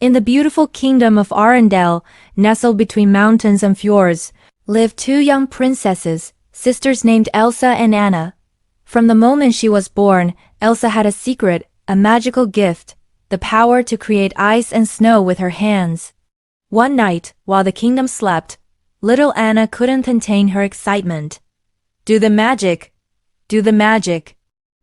In the beautiful kingdom of Arendelle, nestled between mountains and fjords, lived two young princesses, sisters named Elsa and Anna. From the moment she was born, Elsa had a secret, a magical gift, the power to create ice and snow with her hands. One night, while the kingdom slept, little Anna couldn't contain her excitement. "Do the magic! Do the magic!"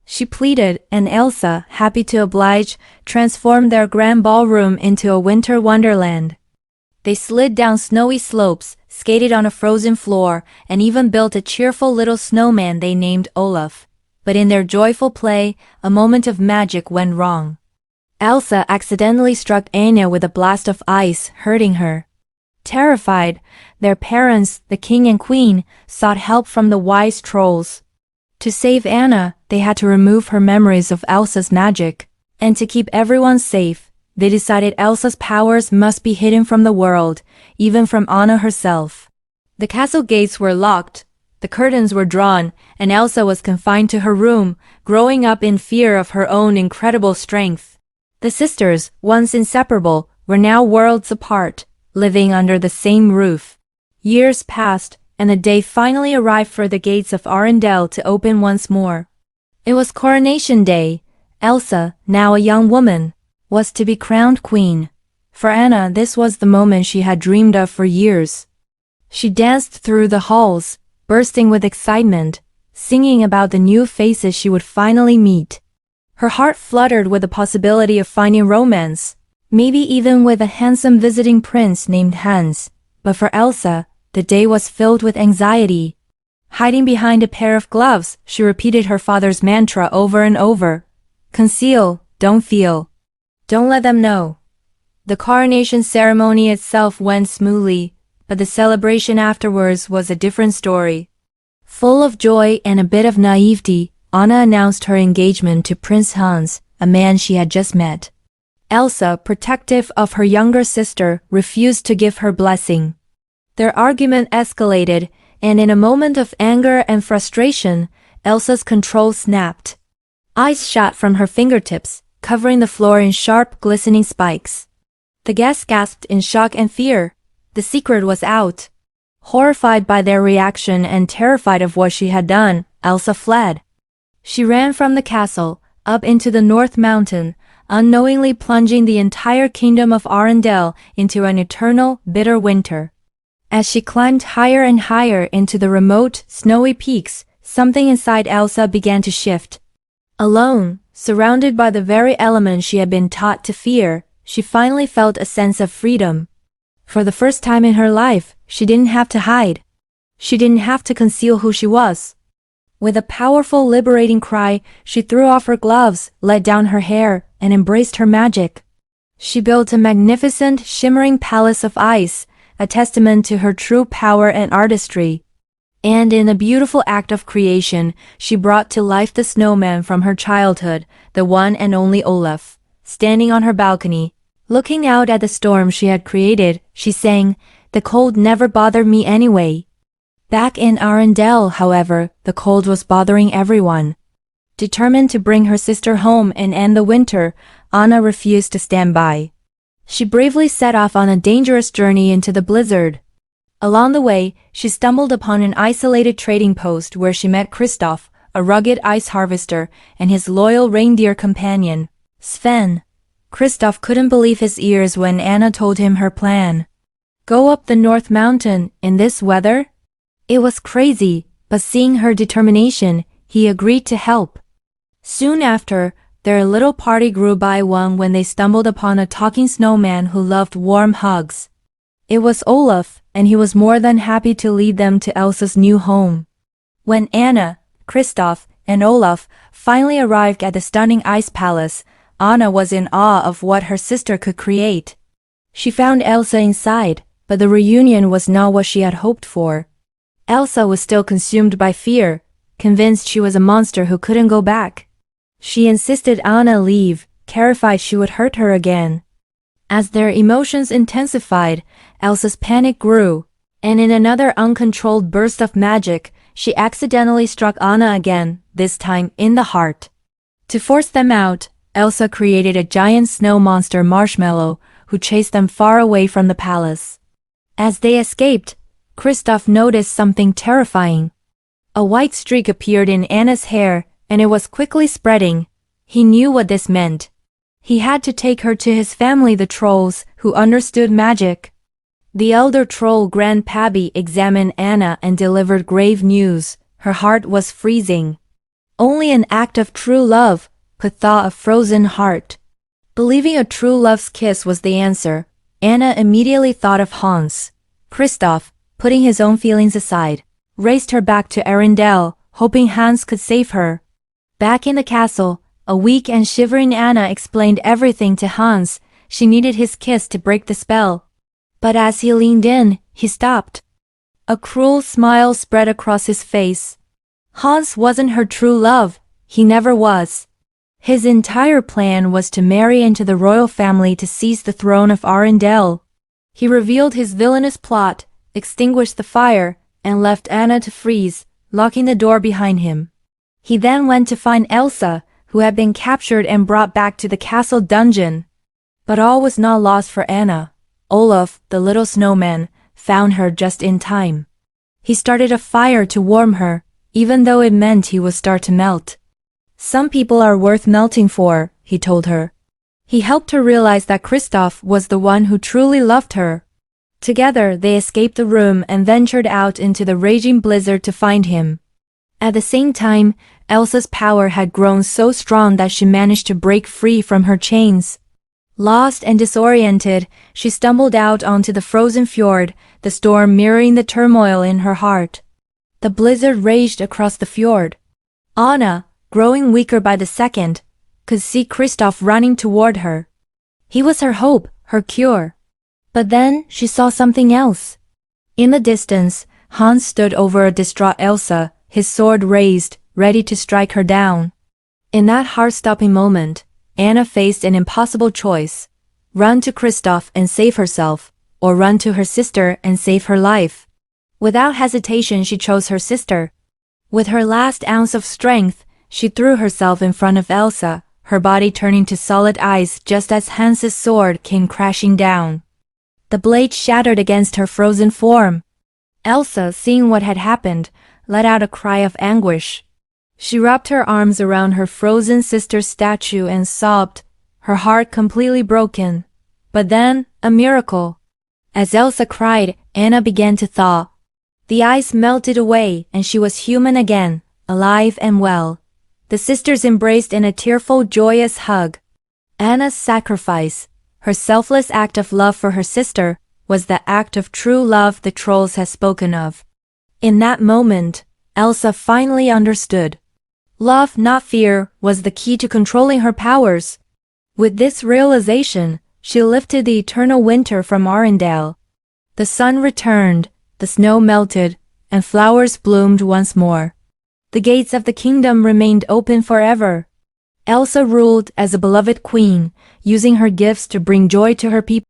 she pleaded, and Elsa, happy to oblige, transformed their grand ballroom into a winter wonderland. They slid down snowy slopes, skated on a frozen floor, and even built a cheerful little snowman they named Olaf. But in their joyful play, a moment of magic went wrong. Elsa accidentally struck Anna with a blast of ice, hurting her. Terrified, their parents, the king and queen, sought help from the wise trolls. To save Anna, they had to remove her memories of Elsa's magic, and to keep everyone safe, they decided Elsa's powers must be hidden from the world, even from Anna herself. The castle gates were locked, the curtains were drawn, and Elsa was confined to her room, growing up in fear of her own incredible strength. The sisters, once inseparable, were now worlds apart, living under the same roof. Years passed, and the day finally arrived for the gates of Arendelle to open once more. It was coronation day. Elsa, now a young woman, was to be crowned queen. For Anna, this was the moment she had dreamed of for years. She danced through the halls, bursting with excitement, singing about the new faces she would finally meet. Her heart fluttered with the possibility of finding romance, maybe even with a handsome visiting prince named Hans. But for Elsa, the day was filled with anxiety. Hiding behind a pair of gloves, she repeated her father's mantra over and over. "Conceal, don't feel. Don't let them know." The coronation ceremony itself went smoothly, but the celebration afterwards was a different story. Full of joy and a bit of naivety, Anna announced her engagement to Prince Hans, a man she had just met. Elsa, protective of her younger sister, refused to give her blessing. Their argument escalated, and in a moment of anger and frustration, Elsa's control snapped. Ice shot from her fingertips, covering the floor in sharp, glistening spikes. The guests gasped in shock and fear. The secret was out. Horrified by their reaction and terrified of what she had done, Elsa fled. She ran from the castle, up into the North Mountain, unknowingly plunging the entire kingdom of Arendelle into an eternal, bitter winter. As she climbed higher and higher into the remote, snowy peaks, something inside Elsa began to shift. Alone, surrounded by the very elements she had been taught to fear, she finally felt a sense of freedom. For the first time in her life, she didn't have to hide. She didn't have to conceal who she was. With a powerful, liberating cry, she threw off her gloves, let down her hair, and embraced her magic. She built a magnificent, shimmering palace of ice, a testament to her true power and artistry. And in a beautiful act of creation, she brought to life the snowman from her childhood, the one and only Olaf. Standing on her balcony, looking out at the storm she had created, she sang, "The cold never bothered me anyway." Back in Arendelle, however, the cold was bothering everyone. Determined to bring her sister home and end the winter, Anna refused to stand by. She bravely set off on a dangerous journey into the blizzard. Along the way, she stumbled upon an isolated trading post where she met Kristoff, a rugged ice harvester, and his loyal reindeer companion, Sven. Kristoff couldn't believe his ears when Anna told him her plan. Go up the North Mountain in this weather? It was crazy, but seeing her determination, he agreed to help. Soon after, their little party grew by one when they stumbled upon a talking snowman who loved warm hugs. It was Olaf, and he was more than happy to lead them to Elsa's new home. When Anna, Kristoff, and Olaf finally arrived at the stunning ice palace, Anna was in awe of what her sister could create. She found Elsa inside, but the reunion was not what she had hoped for. Elsa was still consumed by fear, convinced she was a monster who couldn't go back. She insisted Anna leave, terrified she would hurt her again. As their emotions intensified, Elsa's panic grew, and in another uncontrolled burst of magic, she accidentally struck Anna again, this time in the heart. To force them out, Elsa created a giant snow monster Marshmallow, who chased them far away from the palace. As they escaped, Kristoff noticed something terrifying. A white streak appeared in Anna's hair, and it was quickly spreading. He knew what this meant. He had to take her to his family, the trolls, who understood magic. The elder troll Grandpappy examined Anna and delivered grave news. Her heart was freezing. Only an act of true love could thaw a frozen heart. Believing a true love's kiss was the answer, Anna immediately thought of Hans. Kristoff, putting his own feelings aside, raced her back to Arendelle, hoping Hans could save her. Back in the castle, a weak and shivering Anna explained everything to Hans. She needed his kiss to break the spell. But as he leaned in, he stopped. A cruel smile spread across his face. Hans wasn't her true love. He never was. His entire plan was to marry into the royal family to seize the throne of Arendelle. He revealed his villainous plot, extinguished the fire, and left Anna to freeze, locking the door behind him. He then went to find Elsa, who had been captured and brought back to the castle dungeon. But all was not lost for Anna. Olaf, the little snowman, found her just in time. He started a fire to warm her, even though it meant he would start to melt. Some people are worth melting for, he told her. He helped her realize that Kristoff was the one who truly loved her. Together, they escaped the room and ventured out into the raging blizzard to find him. At the same time, Elsa's power had grown so strong that she managed to break free from her chains. Lost and disoriented, she stumbled out onto the frozen fjord, the storm mirroring the turmoil in her heart. The blizzard raged across the fjord. Anna, growing weaker by the second, could see Kristoff running toward her. He was her hope, her cure. But then she saw something else. In the distance, Hans stood over a distraught Elsa, his sword raised, ready to strike her down. In that heart-stopping moment, Anna faced an impossible choice: run to Kristoff and save herself, or run to her sister and save her life. Without hesitation, she chose her sister. With her last ounce of strength, she threw herself in front of Elsa, her body turning to solid ice just as Hans's sword came crashing down. The blade shattered against her frozen form. Elsa, seeing what had happened, let out a cry of anguish. She wrapped her arms around her frozen sister's statue and sobbed, her heart completely broken. But then, a miracle. As Elsa cried, Anna began to thaw. The ice melted away and she was human again, alive and well. The sisters embraced in a tearful, joyous hug. Anna's sacrifice, her selfless act of love for her sister, was the act of true love the trolls had spoken of. In that moment, Elsa finally understood. Love, not fear, was the key to controlling her powers. With this realization, she lifted the eternal winter from Arendelle. The sun returned, the snow melted, and flowers bloomed once more. The gates of the kingdom remained open forever. Elsa ruled as a beloved queen, using her gifts to bring joy to her people.